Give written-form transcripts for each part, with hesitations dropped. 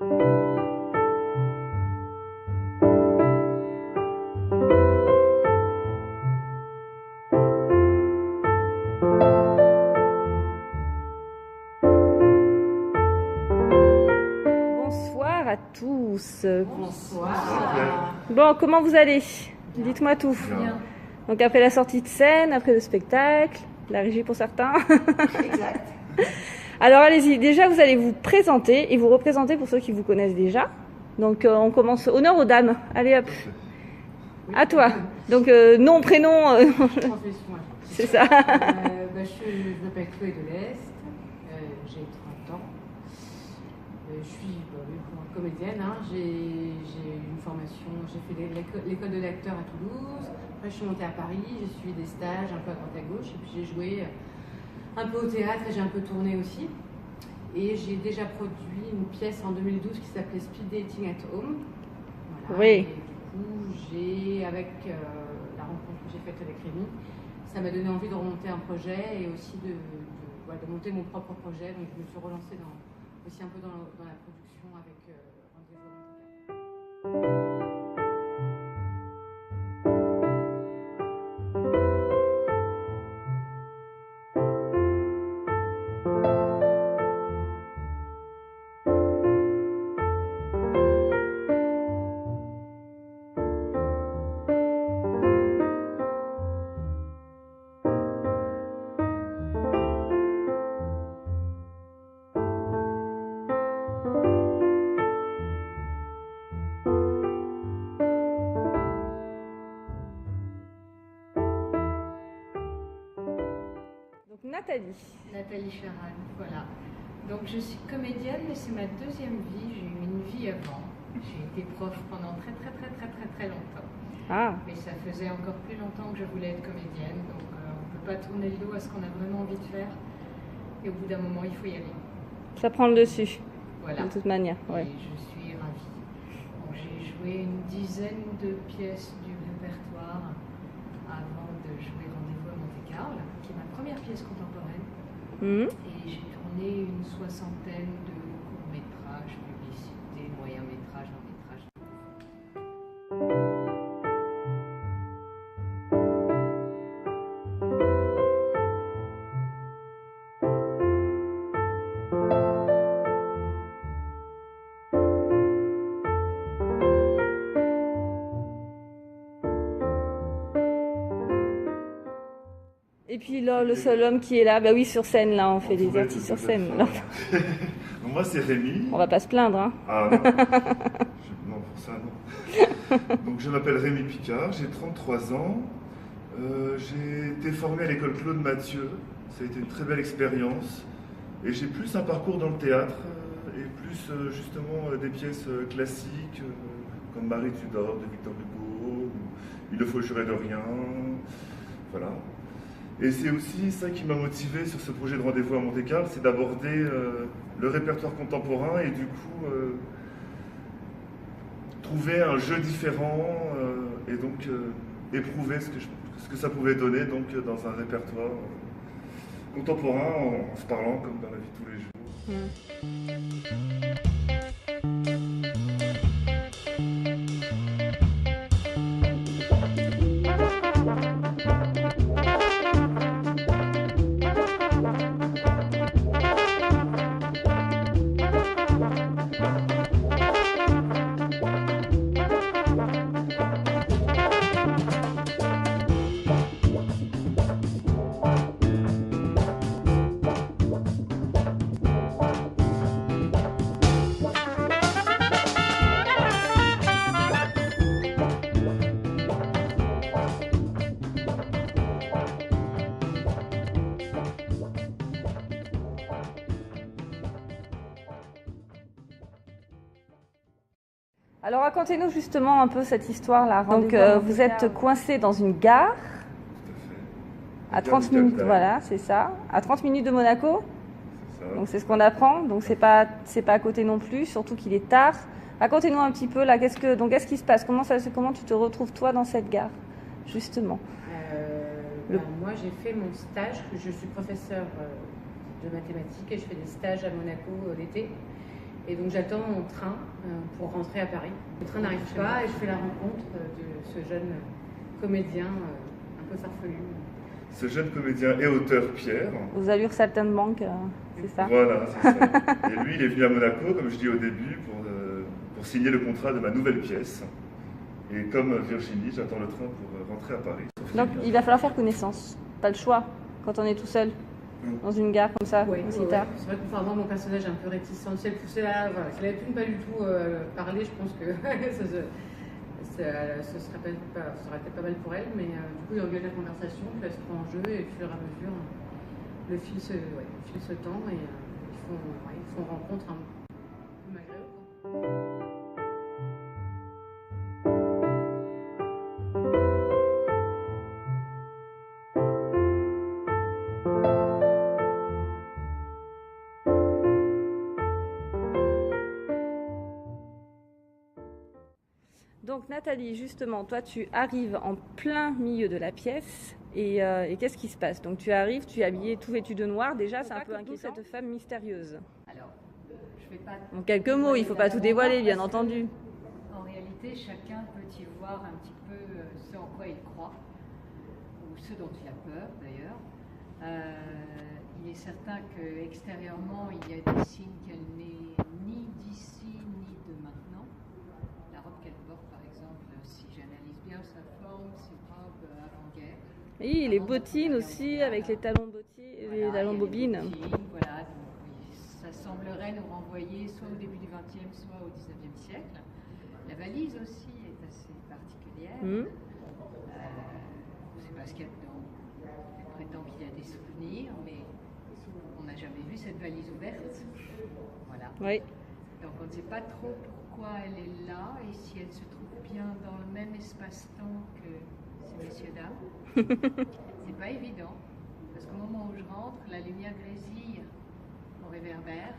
Bonsoir à tous. Bonsoir. Bon, comment vous allez? Dites-moi tout. Bien. Donc après la sortie de scène, après le spectacle, la régie pour certains. Exact. Alors allez-y, déjà vous allez vous présenter et vous représenter pour ceux qui vous connaissent déjà. Donc on commence, honneur aux dames. Allez hop, à toi. Donc nom, prénom, Profession. c'est ça. Je m'appelle Chloé Delest, j'ai 30 ans. Je suis comédienne, hein. J'ai une formation, j'ai fait l'école de l'acteur à Toulouse. Après je suis montée à Paris, j'ai suivi des stages un peu à droite à gauche et puis j'ai joué un peu au théâtre et j'ai un peu tourné aussi. Et j'ai déjà produit une pièce en 2012 qui s'appelait Speed Dating at Home. Voilà. Oui. Et du coup, avec la rencontre que j'ai faite avec Rémi, ça m'a donné envie de remonter un projet et aussi de monter mon propre projet. Donc je me suis relancée aussi un peu dans la production avec Rendez-vous à Monte-Carlo. Nathalie Charan, voilà. Donc je suis comédienne, mais c'est ma deuxième vie. J'ai eu une vie avant. J'ai été prof pendant très longtemps. Ah. Mais ça faisait encore plus longtemps que je voulais être comédienne. Donc on ne peut pas tourner le dos à ce qu'on a vraiment envie de faire. Et au bout d'un moment, il faut y aller. Ça prend le dessus. Voilà. De toute manière. Ouais. Et je suis ravie. Donc j'ai joué une dizaine de pièces du répertoire avant de jouer Rendez-vous à Monte-Carlo, qui est ma première pièce contemporaine. Mmh. Et j'ai tourné une soixantaine de courts-métrages, publicités, moyens-métrages, longs-métrages. Et puis là, le seul homme qui est là, bah oui, sur scène, là, on fait des artistes sur scène. Moi, c'est Rémi. On va pas se plaindre, hein. Ah non, non, pour ça, non. Donc, je m'appelle Rémi Picard, j'ai 33 ans. J'ai été formé à l'école Claude Mathieu. Ça a été une très belle expérience. Et j'ai plus un parcours dans le théâtre et plus justement des pièces classiques comme Marie Tudor de Victor Hugo, ou Il ne faut jurer de rien. Voilà. Et c'est aussi ça qui m'a motivé sur ce projet de Rendez-vous à Monte-Carlo, c'est d'aborder le répertoire contemporain et du coup trouver un jeu différent et donc éprouver ce que ça pouvait donner donc, dans un répertoire contemporain en se parlant comme dans la vie de tous les jours. Alors racontez-nous justement un peu cette histoire-là. Donc vous êtes coincé dans une gare à 30 minutes, voilà, c'est ça, à 30 minutes de Monaco. C'est ça. Donc c'est ce qu'on apprend. Donc c'est pas à côté non plus, surtout qu'il est tard. Racontez-nous un petit peu là, qu'est-ce qui se passe? Comment tu te retrouves toi dans cette gare, justement? Moi j'ai fait mon stage, je suis professeure de mathématiques et je fais des stages à Monaco l'été. Et donc j'attends mon train pour rentrer à Paris. Le train n'arrive pas et je fais la rencontre de ce jeune comédien un peu farfelu. Ce jeune comédien et auteur Pierre. Aux allures saltimbanque, c'est ça? Voilà, c'est ça. Et lui, il est venu à Monaco, comme je dis au début, pour signer le contrat de ma nouvelle pièce. Et comme Virginie, j'attends le train pour rentrer à Paris. Donc il va falloir faire connaissance. Pas le choix quand on est tout seul dans une gare comme ça, aussi tard. C'est vrai que moi, mon personnage est un peu réticent. Si elle poussait là, voilà, si elle avait pu ne pas du tout parler, je pense que ce serait peut-être pas mal pour elle. Mais du coup, il regarde la conversation, puis elle se prend en jeu et au fur et à mesure, le fil se tend et ils font rencontre un peu malgré eux. Donc Nathalie, justement, toi tu arrives en plein milieu de la pièce et qu'est-ce qui se passe? Donc tu arrives, tu es habillée tout vêtue de noir, déjà c'est un peu inquiétant cette femme mystérieuse. Alors, je vais pas... En quelques mots, il ne faut pas tout dévoiler bien entendu. En réalité, chacun peut y voir un petit peu ce en quoi il croit, ou ce dont il a peur d'ailleurs. Il est certain qu'extérieurement, il y a des signes qu'elle n'est ni d'ici ni de maintenant. La robe qu'elle porte, par exemple, si j'analyse bien sa forme, c'est une robe avant-guerre. Et les bottines aussi, avec les talons bottiers, Voilà, les talons bobines. Voilà, donc oui, ça semblerait nous renvoyer soit au début du XXe, soit au XIXe siècle. La valise aussi est assez particulière. C'est pas ce qu'il y a dedans. Elle prétend qu'il y a des souvenirs, mais on n'a jamais vu cette valise ouverte. Voilà. Oui. Donc on ne sait pas trop pourquoi elle est là et si elle se trouve bien dans le même espace-temps que ces messieurs-dames. C'est pas évident, parce qu'au moment où je rentre, la lumière grésille au réverbère.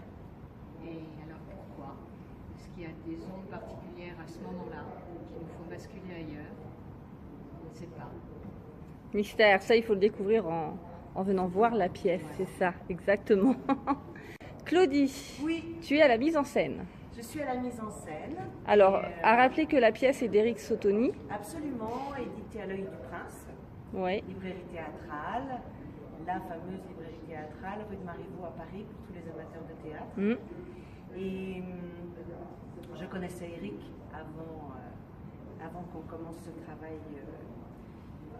Et alors pourquoi? Est-ce qu'il y a des ondes particulières à ce moment-là qui nous font basculer ailleurs? On ne sait pas. Mystère, ça il faut le découvrir en venant voir la pièce, voilà. C'est ça, exactement. Claudie, oui. Tu es à la mise en scène. Je suis à la mise en scène. Alors, à rappeler que la pièce est d'Éric Sautoni. Absolument, éditée à l'Œil du Prince. Oui. Librairie théâtrale, la fameuse librairie théâtrale, rue de Marivaux à Paris, pour tous les amateurs de théâtre. Et je connaissais Éric avant qu'on commence ce travail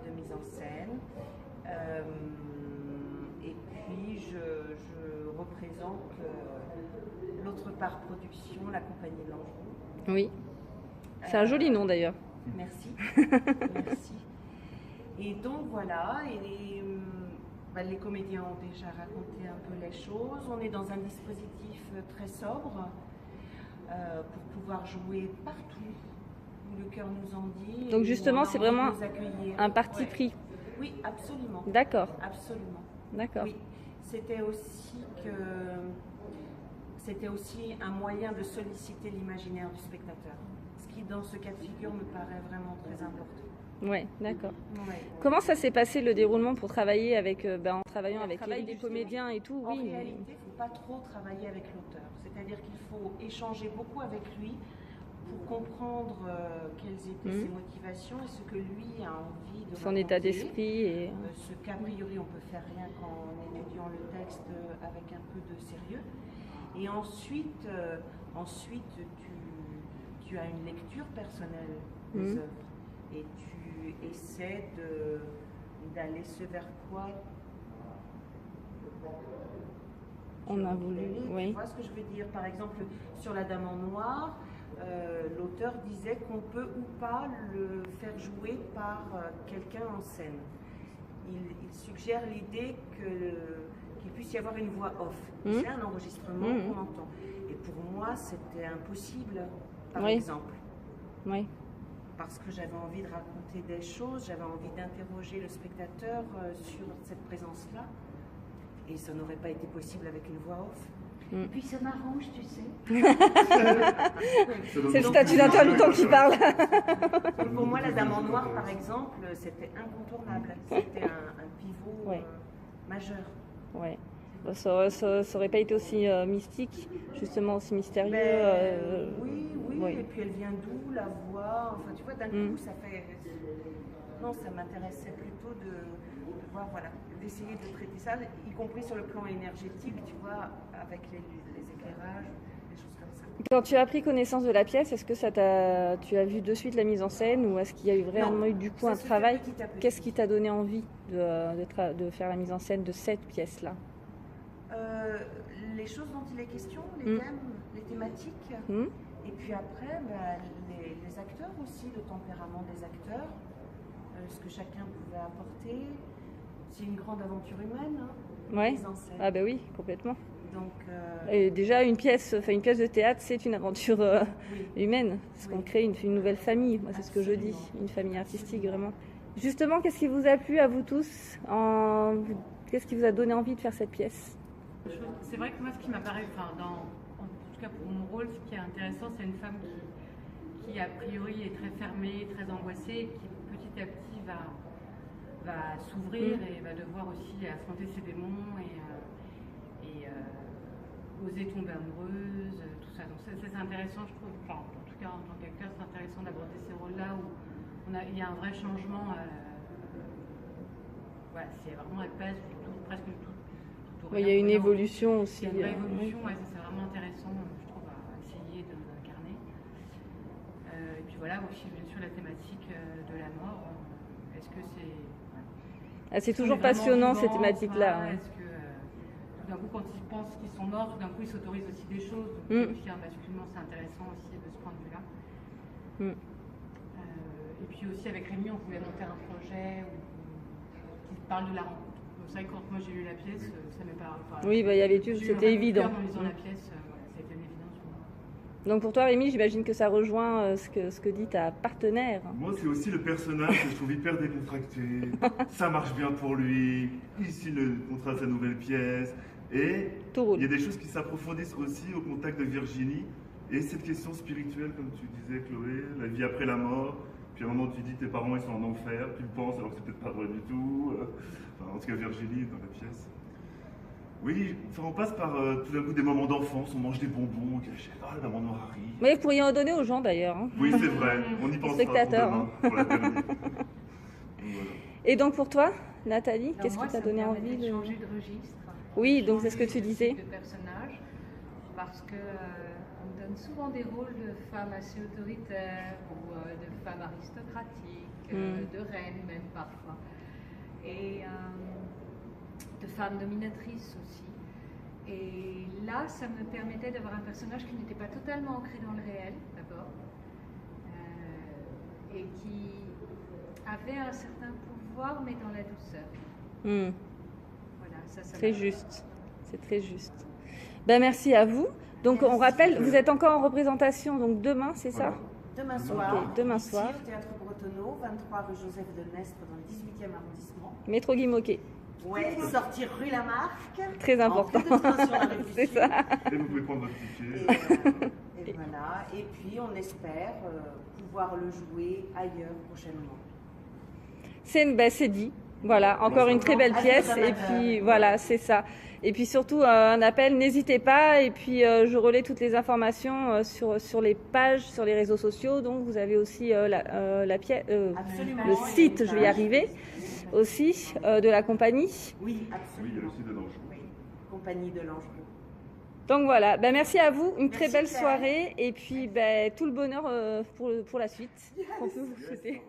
de mise en scène. Et puis, je représente l'autre part production, la compagnie Langeron. Oui. C'est un joli nom d'ailleurs. Merci. Merci. Et donc voilà, les comédiens ont déjà raconté un peu les choses. On est dans un dispositif très sobre pour pouvoir jouer partout où le cœur nous en dit. Donc justement, c'est vraiment un parti pris. Oui, absolument. D'accord. Absolument. D'accord. Oui, c'était aussi un moyen de solliciter l'imaginaire du spectateur. Ce qui, dans ce cas de figure, me paraît vraiment très important. Oui, d'accord. Ouais. Comment ça s'est passé le déroulement pour travailler avec, en travaillant avec des comédiens et tout? En réalité, il ne faut pas trop travailler avec l'auteur. C'est-à-dire qu'il faut échanger beaucoup avec lui pour comprendre quelles étaient ses motivations et ce que lui a envie de son état d'esprit. Et... ce qu'a priori, on peut faire rien qu'en étudiant le texte avec un peu de sérieux. Et ensuite, tu as une lecture personnelle des œuvres et tu essaies d'aller ce vers quoi on a voulu. Oui. Tu vois ce que je veux dire? Par exemple, sur La Dame en Noir, l'auteur disait qu'on peut ou pas le faire jouer par quelqu'un en scène. Il suggère l'idée qu'il puisse y avoir une voix off. C'est un enregistrement qu'on entend. Et pour moi, c'était impossible, par exemple. Oui. Parce que j'avais envie de raconter des choses, j'avais envie d'interroger le spectateur sur cette présence-là. Et ça n'aurait pas été possible avec une voix off. Et puis ça m'arrange, tu sais. C'est le statut d'intermittent qui parle. Pour moi, La Dame en Noir, par exemple, c'était incontournable. C'était un pivot majeur. Ouais. Ça aurait pas été aussi mystique, justement aussi mystérieux. Oui, et puis elle vient d'où, la voix, enfin tu vois, d'un coup ça fait... Non, ça m'intéressait plutôt de voir, voilà, d'essayer de traiter ça, y compris sur le plan énergétique, tu vois, avec les éclairages, des choses comme ça. Quand tu as pris connaissance de la pièce, est-ce que tu as vu de suite la mise en scène ou est-ce qu'il y a eu vraiment eu du coup un travail? Qu'est-ce qui t'a donné envie de faire la mise en scène de cette pièce-là? Les choses dont il est question, les thèmes, les thématiques, et puis après, les acteurs aussi, le tempérament des acteurs, ce que chacun pouvait apporter. C'est une grande aventure humaine, ouais. Mise en scène. Ah bah oui, complètement. Donc, et déjà une pièce de théâtre, c'est une aventure humaine, parce qu'on crée une nouvelle famille. Moi, c'est ce que je dis, une famille artistique vraiment. Justement, qu'est-ce qui vous a plu à vous tous? Qu'est-ce qui vous a donné envie de faire cette pièce? C'est vrai que moi, ce qui m'a paru, en tout cas pour mon rôle, ce qui est intéressant, c'est une femme qui a priori est très fermée, très angoissée, qui petit à petit va s'ouvrir et va devoir aussi affronter ses démons et oser tomber amoureuse, tout ça. Donc c'est intéressant, je trouve, en tout cas en tant qu'acteur, c'est intéressant d'aborder ces rôles-là où il y a un vrai changement. Voilà, c'est vraiment, elle passe presque du tout. Oui, il y a une évolution aussi. Il y a une vraie évolution, c'est vraiment intéressant, je trouve, à essayer d'incarner. Et puis voilà, aussi bien sûr la thématique de la mort. Est-ce que c'est... C'est toujours passionnant ces thématiques-là. Est-ce que tout d'un coup, quand ils pensent qu'ils sont morts, tout d'un coup ils s'autorisent aussi des choses. Donc aussi basculement, c'est intéressant aussi de ce point de vue-là. Et puis aussi avec Rémi, on voulait monter un projet qui parle de la rencontre. C'est vrai que quand moi j'ai lu la pièce, ça m'est pas... Oui, il y avait tout, c'était évident. En lisant la pièce, voilà, ça a été une évidence pour moi. Donc pour toi, Rémi, j'imagine que ça rejoint ce que dit ta partenaire. Moi, c'est aussi le personnage que je trouve hyper décontracté. Ça marche bien pour lui. Il signe le contrat de sa nouvelle pièce. Et il y a des choses qui s'approfondissent aussi au contact de Virginie. Et cette question spirituelle, comme tu disais, Chloé, la vie après la mort. Puis à un moment, tu dis tes parents ils sont en enfer, tu le penses alors que c'est peut-être pas vrai du tout. Enfin, en tout cas, Virginie dans la pièce. Oui, on passe par tout d'un coup des moments d'enfance, on mange des bonbons, on cachette, la maman noire arrive. Mais vous pourriez en donner aux gens d'ailleurs. Hein. Oui, c'est vrai, on y pensera spectateurs, pour demain, pour la dernière. Voilà. Et donc pour toi, Nathalie, qu'est-ce qui t'a donné envie de changer de registre? Oui, donc c'est ce que tu disais. De personnage, parce que on me donne souvent des rôles de femmes assez autoritaires ou de femmes aristocratiques, de reines même parfois, et de femmes dominatrices aussi. Et là, ça me permettait d'avoir un personnage qui n'était pas totalement ancré dans le réel, d'abord, et qui avait un certain pouvoir, mais dans la douceur. Voilà, ça très juste, c'est très juste. Ben, merci à vous. Donc on rappelle, vous êtes encore en représentation donc demain, c'est ça? Demain soir. Okay, demain soir. Ici au Théâtre Bretonneau, 23 rue Joseph de Nestre dans le 18e arrondissement. Métro Guy Môquet. Ouais, sortir rue Lamarck. Très important. C'est ça. Et vous pouvez prendre votre ticket. Et voilà. Et puis on espère pouvoir le jouer ailleurs prochainement. C'est dit. Voilà, encore une très belle pièce. Et puis voilà, c'est ça. Et puis surtout un appel, n'hésitez pas. Et puis je relais toutes les informations sur les pages, sur les réseaux sociaux. Donc vous avez aussi la pièce, le site, je vais y arriver, aussi de la compagnie. Oui, absolument. Oui, il y a le site de l'Ange. Oui, compagnie de l'Ange. Donc voilà, merci à vous, une très belle soirée et puis tout le bonheur pour la suite qu'on peut vous souhaiter.